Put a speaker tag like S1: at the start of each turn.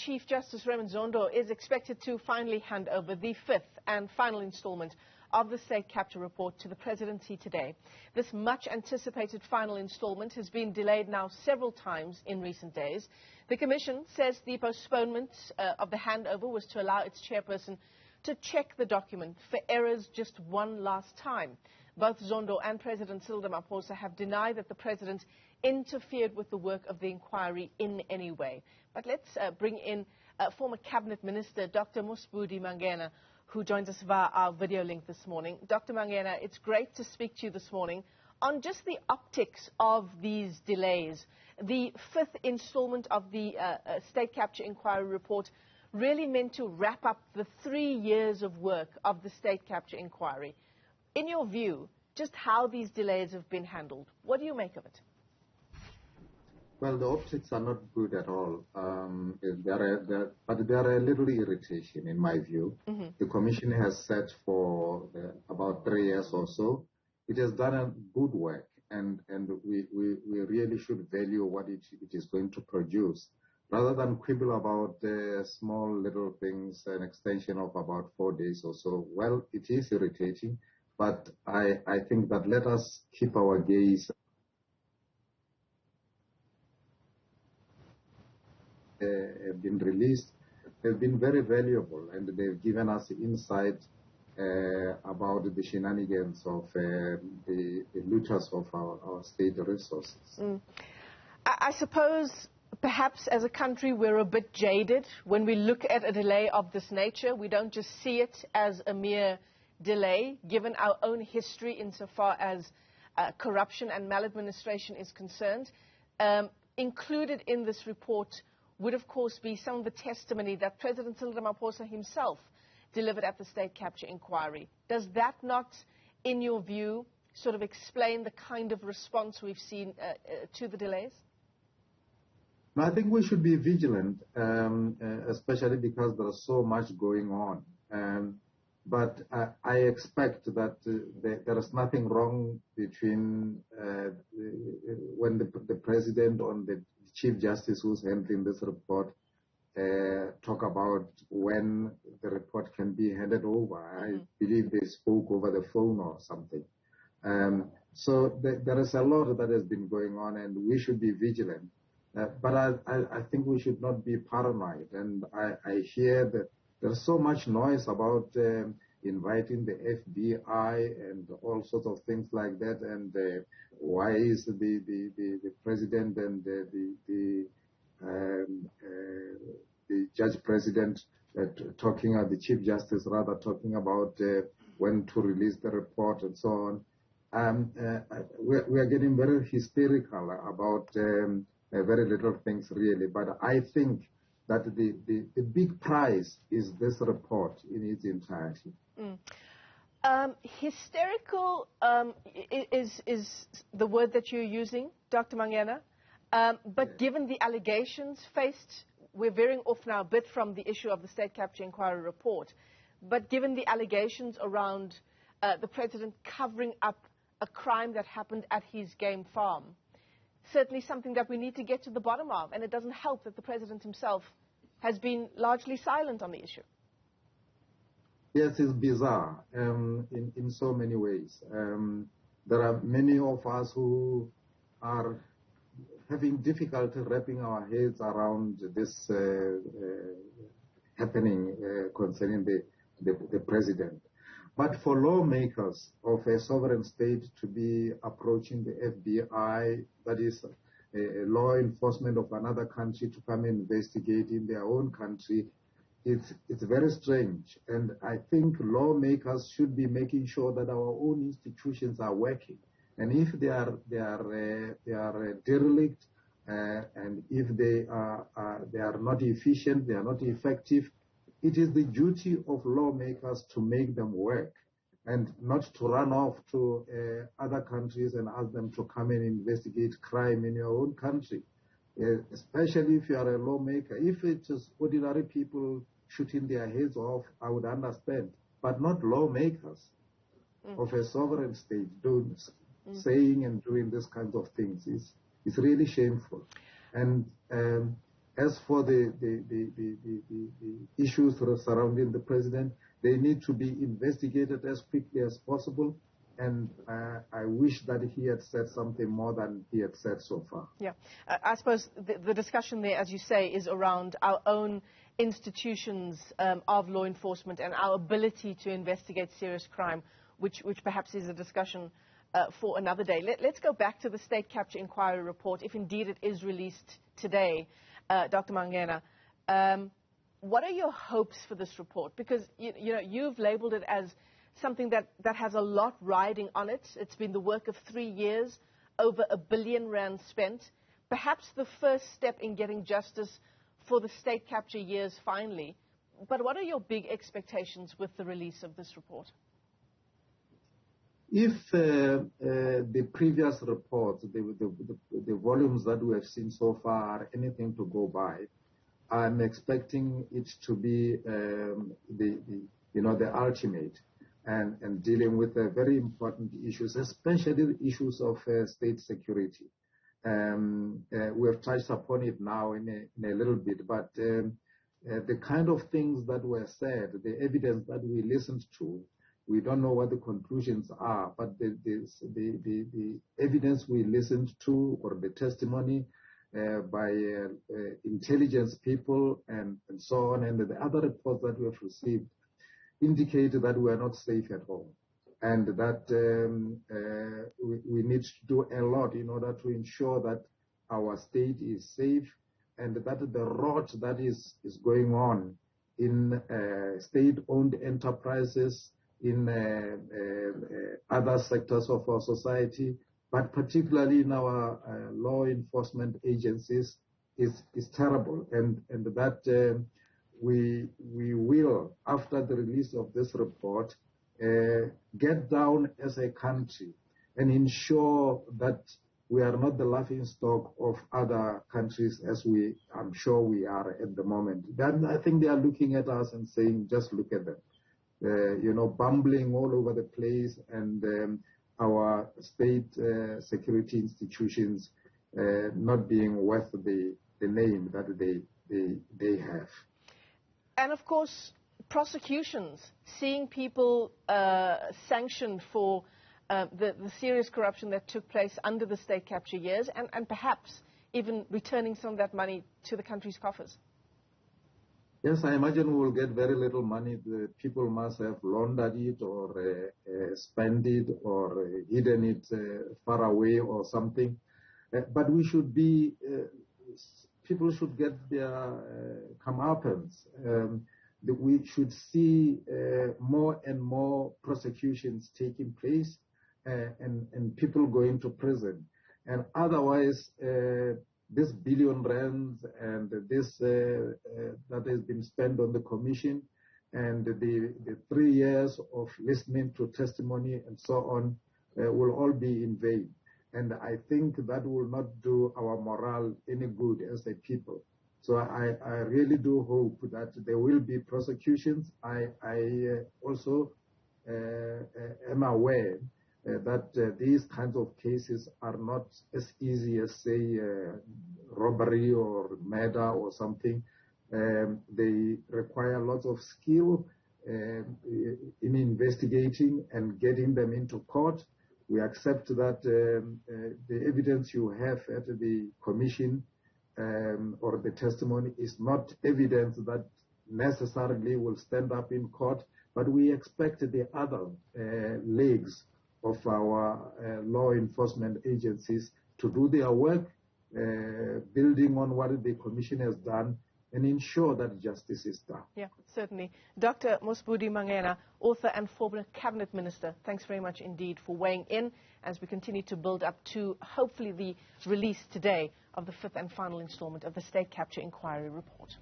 S1: Chief Justice Raymond Zondo is expected to finally hand over the fifth and final installment of the state capture report to the presidency today. This much-anticipated final installment has been delayed now several times in recent days. The Commission says the postponement of the handover was to allow its chairperson to check the document for errors just one last time. Both Zondo and President Cyril Ramaphosa have denied that the president interfered with the work of the inquiry in any way. But let's bring in former Cabinet Minister Dr. Mosibudi Mangena, who joins us via our video link this morning. Dr. Mangena, it's great to speak to you this morning on just the optics of these delays. The fifth installment of the state capture inquiry report really meant to wrap up the 3 years of work of the state capture inquiry. In your view, just how these delays have been handled, what do you make of it?
S2: Well, the optics are not good at all, but there are a little irritation in my view. Mm-hmm. The Commission has set for about 3 years or so. It has done a good work, and we really should value what it is going to produce, rather than quibble about small little things, an extension of about 4 days or so. Well, it is irritating, but I think that let us keep our gaze. Have been released, have been very valuable, and they've given us insight about the shenanigans of the looters of our state resources.
S1: I suppose perhaps as a country we're a bit jaded when we look at a delay of this nature. We don't just see it as a mere delay, given our own history insofar as corruption and maladministration is concerned. Included in this report would, of course, be some of the testimony that President Cyril Ramaphosa himself delivered at the state capture inquiry. Does that not, in your view, sort of explain the kind of response we've seen to the delays?
S2: No, I think we should be vigilant, especially because there's so much going on. But I expect that there is nothing wrong between when the President or the Chief Justice who's handling this report talk about when the report can be handed over. I believe they spoke over the phone or something. So there is a lot that has been going on, and we should be vigilant. But I think we should not be paranoid. And I hear that there's so much noise about inviting the FBI and all sorts of things like that. And why is the president and the judge president talking, or the chief justice rather, talking about when to release the report and so on. We are getting very hysterical about very little things really. But I think that the big prize is this report in its entirety.
S1: Hysterical is the word that you're using, Dr. Mangena. But given the allegations faced, we're veering off now a bit from the issue of the state capture inquiry report, but given the allegations around the president covering up a crime that happened at his game farm, certainly something that we need to get to the bottom of, and it doesn't help that the president himself has been largely silent on the issue.
S2: Yes, it's bizarre in so many ways. There are many of us who are having difficulty wrapping our heads around this happening concerning the president. But for lawmakers of a sovereign state to be approaching the FBI, that is law enforcement of another country, to come and investigate in their own country, it's very strange. And I think lawmakers should be making sure that our own institutions are working. And if they are derelict, and if they are not efficient, they are not effective, it is the duty of lawmakers to make them work, and not to run off to other countries and ask them to come and investigate crime in your own country, especially if you are a lawmaker. If it is ordinary people shooting their heads off, I would understand, but not lawmakers of a sovereign state saying and doing this kinds of things. It's really shameful. And As for the issues surrounding the president, they need to be investigated as quickly as possible. And I wish that he had said something more than he had said so far.
S1: Yeah. I suppose the discussion there, as you say, is around our own institutions of law enforcement and our ability to investigate serious crime, which perhaps is a discussion for another day. Let's go back to the State Capture Inquiry report, if indeed it is released today. Dr. Mangena, what are your hopes for this report? Because you've labeled it as something that has a lot riding on it. It's been the work of 3 years, over R1 billion spent. Perhaps the first step in getting justice for the state capture years finally. But what are your big expectations with the release of this report?
S2: If the previous reports, the volumes that we have seen so far are anything to go by, I'm expecting it to be the ultimate and dealing with very important issues, especially issues of state security. We have touched upon it now in a little bit, but the kind of things that were said, the evidence that we listened to, we don't know what the conclusions are, but the evidence we listened to or the testimony by intelligence people and so on, and the other reports that we have received indicate that we are not safe at home, and that we need to do a lot in order to ensure that our state is safe, and that the rot that is going on in state-owned enterprises, in other sectors of our society, but particularly in our law enforcement agencies, is terrible, and that we will, after the release of this report, get down as a country and ensure that we are not the laughingstock of other countries, as I'm sure we are at the moment. I think they are looking at us and saying, just look at them. Bumbling all over the place, and our state security institutions not being worth the name that they have.
S1: And of course, prosecutions, seeing people sanctioned for the serious corruption that took place under the state capture years, and perhaps even returning some of that money to the country's coffers.
S2: Yes, I imagine we will get very little money. The people must have laundered it or spent it or hidden it far away or something. But we should be, people should get their comeuppance. We should see more and more prosecutions taking place and people going to prison. And otherwise, this R1 billion and this that has been spent on the commission and the 3 years of listening to testimony and so on will all be in vain. And I think that will not do our morale any good as a people. So I really do hope that there will be prosecutions. I also am aware that these kinds of cases are not as easy as, say, robbery or murder or something. They require lots of skill in investigating and getting them into court. We accept that the evidence you have at the commission or the testimony is not evidence that necessarily will stand up in court, but we expect the other legs of our law enforcement agencies to do their work, building on what the commission has done, and ensure that justice is done.
S1: Yeah, certainly. Dr. Mosibudi Mangena, author and former cabinet minister, thanks very much indeed for weighing in as we continue to build up to hopefully the release today of the 5th and final installment of the State Capture Inquiry report.